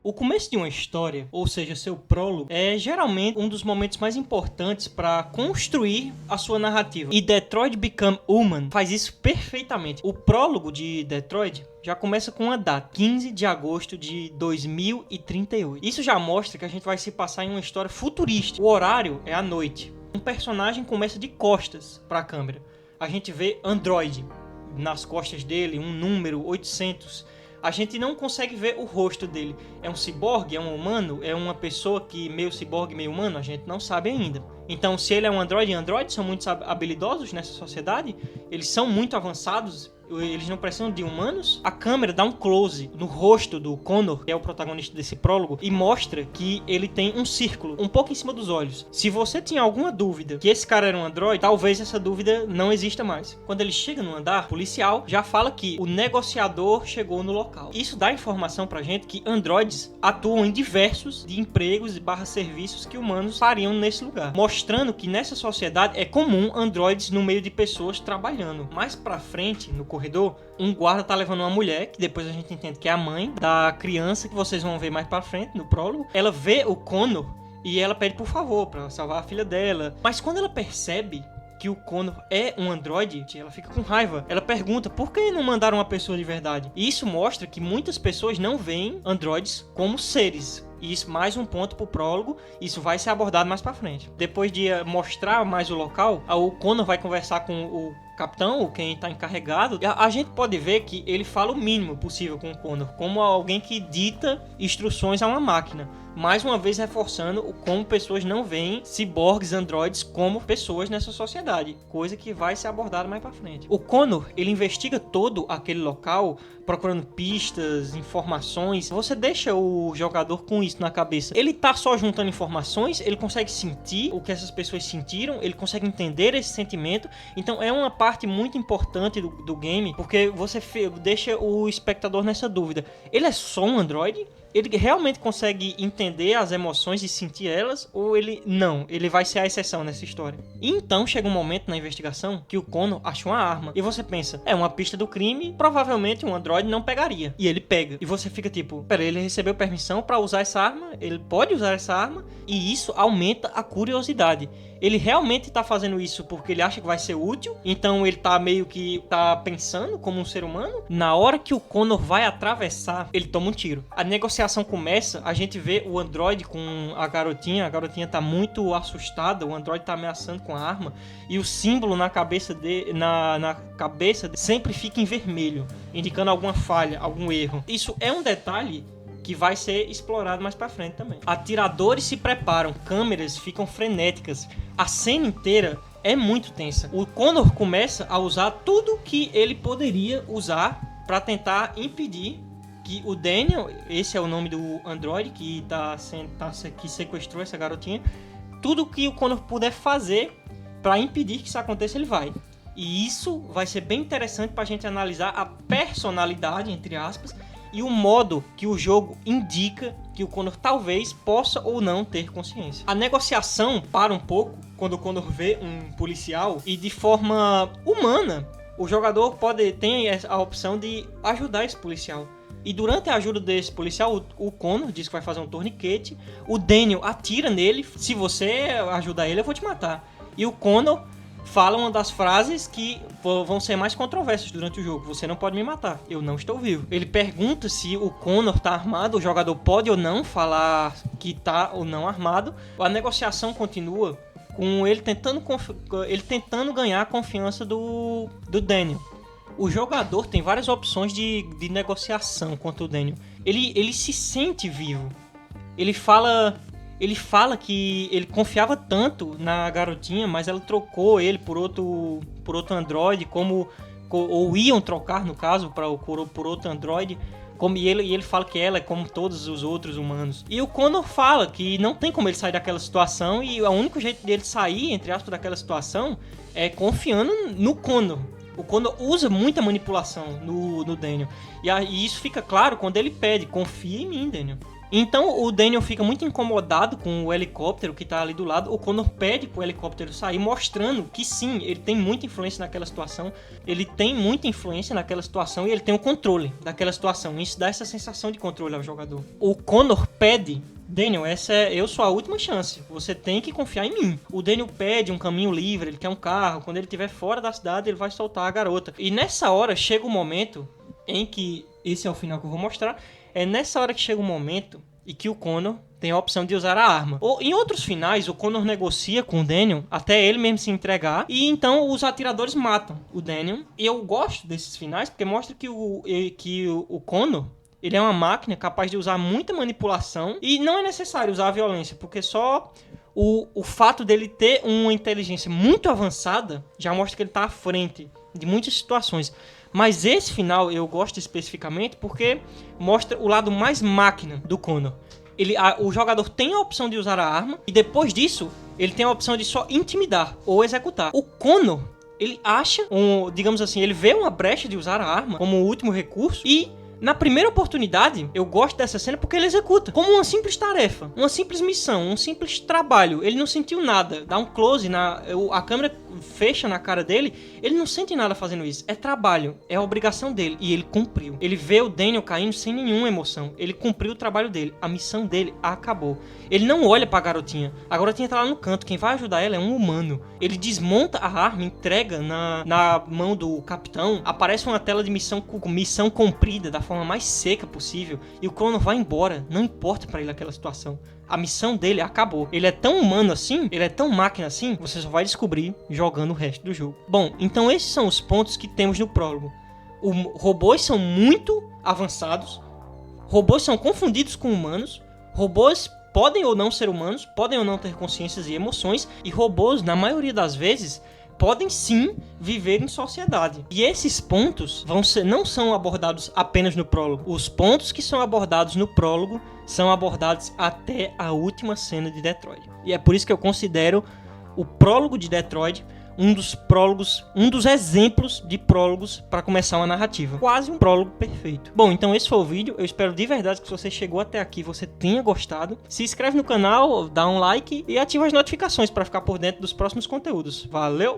O começo de uma história, ou seja, seu prólogo, é geralmente um dos momentos mais importantes para construir a sua narrativa. E Detroit Become Human faz isso perfeitamente. O prólogo de Detroit já começa com uma data, 15 de agosto de 2038. Isso já mostra que a gente vai se passar em uma história futurista. O horário é à noite. Um personagem começa de costas para a câmera. A gente vê Android nas costas dele, um número 800. A gente não consegue ver o rosto dele. É um ciborgue? É um humano? É uma pessoa que meio ciborgue, meio humano? A gente não sabe ainda. Então, se ele é um androide, e androides são muito habilidosos nessa sociedade, eles são muito avançados, eles não precisam de humanos. A câmera dá um close no rosto do Connor, que é o protagonista desse prólogo, e mostra que ele tem um círculo um pouco em cima dos olhos. Se você tinha alguma dúvida que esse cara era um androide, talvez essa dúvida não exista mais. Quando ele chega no andar, o policial já fala que o negociador chegou no local. Isso dá informação pra gente que androides atuam em diversos de empregos e serviços que humanos fariam nesse lugar, mostrando que nessa sociedade é comum androides no meio de pessoas trabalhando. Mais pra frente, no corredor, um guarda tá levando uma mulher, que depois a gente entende que é a mãe da criança, que vocês vão ver mais pra frente no prólogo. Ela vê o Connor e ela pede por favor pra salvar a filha dela. Mas quando ela percebe que o Connor é um androide, ela fica com raiva. Ela pergunta por que não mandaram uma pessoa de verdade. E isso mostra que muitas pessoas não veem androides como seres. E isso, mais um ponto pro prólogo, isso vai ser abordado mais pra frente. Depois de mostrar mais o local, o Connor vai conversar com o capitão, ou quem tá encarregado. A gente pode ver que ele fala o mínimo possível com o Connor, como alguém que dita instruções a uma máquina. Mais uma vez reforçando como pessoas não veem ciborgues, androides como pessoas nessa sociedade, coisa que vai ser abordada mais pra frente. O Connor, ele investiga todo aquele local, procurando pistas, informações. Você deixa o jogador com isso na cabeça. Ele tá só juntando informações, ele consegue sentir o que essas pessoas sentiram, ele consegue entender esse sentimento. Então é uma parte muito importante do game, porque você deixa o espectador nessa dúvida. Ele é só um androide? Ele realmente consegue entender as emoções e sentir elas, ou ele não? Ele vai ser a exceção nessa história. E então chega um momento na investigação que o Connor acha uma arma. E você pensa, é uma pista do crime, provavelmente um androide não pegaria. E ele pega. E você fica tipo, pera, ele recebeu permissão pra usar essa arma? Ele pode usar essa arma? E isso aumenta a curiosidade. Ele realmente tá fazendo isso porque ele acha que vai ser útil, então ele tá meio que pensando como um ser humano. Na hora que o Connor vai atravessar, ele toma um tiro. A negociação começa, a gente vê o androide com a garotinha tá muito assustada, o androide tá ameaçando com a arma, e o símbolo na cabeça dele sempre fica em vermelho, indicando alguma falha, algum erro. Isso é um detalhe que vai ser explorado mais pra frente também. Atiradores se preparam, câmeras ficam frenéticas. A cena inteira é muito tensa. O Connor começa a usar tudo que ele poderia usar para tentar impedir que o Daniel, esse é o nome do androide que que sequestrou essa garotinha, tudo que o Connor puder fazer para impedir que isso aconteça, ele vai. E isso vai ser bem interessante pra gente analisar a personalidade, entre aspas, e o modo que o jogo indica que o Connor talvez possa ou não ter consciência. A negociação para um pouco quando o Connor vê um policial e de forma humana, o jogador tem a opção de ajudar esse policial. E durante a ajuda desse policial, o Connor diz que vai fazer um torniquete, o Daniel atira nele, se você ajudar ele eu vou te matar. E o Connor fala uma das frases que vão ser mais controversas durante o jogo. Você não pode me matar, eu não estou vivo. Ele pergunta se o Connor tá armado, o jogador pode ou não falar que tá ou não armado. A negociação continua com ele tentando ganhar a confiança do Daniel. O jogador tem várias opções de negociação contra o Daniel. Ele se sente vivo. Ele fala que ele confiava tanto na garotinha, mas ela trocou ele por outro androide, ou iam trocar, no caso, por outro androide, E ele fala que ela é como todos os outros humanos. E o Connor fala que não tem como ele sair daquela situação e o único jeito dele sair, entre aspas, daquela situação é confiando no Connor. O Connor usa muita manipulação no Daniel. E isso fica claro quando ele pede, confia em mim, Daniel. Então o Daniel fica muito incomodado com o helicóptero que tá ali do lado. O Connor pede pro helicóptero sair, mostrando que sim, ele tem muita influência naquela situação. Ele tem muita influência naquela situação e ele tem o controle daquela situação. Isso dá essa sensação de controle ao jogador. O Connor pede: Daniel, eu sou a última chance. Você tem que confiar em mim. O Daniel pede um caminho livre, ele quer um carro. Quando ele estiver fora da cidade, ele vai soltar a garota. E nessa hora chega o momento em que... Esse é o final que eu vou mostrar. É nessa hora que chega o momento e que o Connor tem a opção de usar a arma. Ou em outros finais, o Connor negocia com o Daniel até ele mesmo se entregar. E então os atiradores matam o Daniel. E eu gosto desses finais porque mostra que o Connor... Ele é uma máquina capaz de usar muita manipulação e não é necessário usar a violência, porque só o fato dele ter uma inteligência muito avançada já mostra que ele está à frente de muitas situações. Mas esse final eu gosto especificamente porque mostra o lado mais máquina do Connor. O jogador tem a opção de usar a arma e depois disso ele tem a opção de só intimidar ou executar. O Connor, ele acha, digamos assim, ele vê uma brecha de usar a arma como o último recurso e... Na primeira oportunidade, eu gosto dessa cena porque ele executa. Como uma simples tarefa, uma simples missão, um simples trabalho. Ele não sentiu nada. Dá um close, a câmera fecha na cara dele. Ele não sente nada fazendo isso. É trabalho, é a obrigação dele. E ele cumpriu. Ele vê o Daniel caindo sem nenhuma emoção. Ele cumpriu o trabalho dele. A missão dele acabou. Ele não olha pra garotinha. A garotinha tá lá no canto. Quem vai ajudar ela é um humano. Ele desmonta a arma, entrega na mão do capitão. Aparece uma tela de missão cumprida, da forma mais seca possível, e o Connor vai embora, não importa pra ele aquela situação. A missão dele acabou. Ele é tão humano assim, ele é tão máquina assim, você só vai descobrir jogando o resto do jogo. Bom, então esses são os pontos que temos no prólogo. Os robôs são muito avançados, robôs são confundidos com humanos, robôs podem ou não ser humanos, podem ou não ter consciências e emoções, e robôs, na maioria das vezes, podem sim viver em sociedade. E esses pontos não são abordados apenas no prólogo. Os pontos que são abordados no prólogo são abordados até a última cena de Detroit. E é por isso que eu considero o prólogo de Detroit um dos exemplos de prólogos para começar uma narrativa. Quase um prólogo perfeito. Bom, então esse foi o vídeo. Eu espero de verdade que se você chegou até aqui, você tenha gostado. Se inscreve no canal, dá um like e ativa as notificações para ficar por dentro dos próximos conteúdos. Valeu!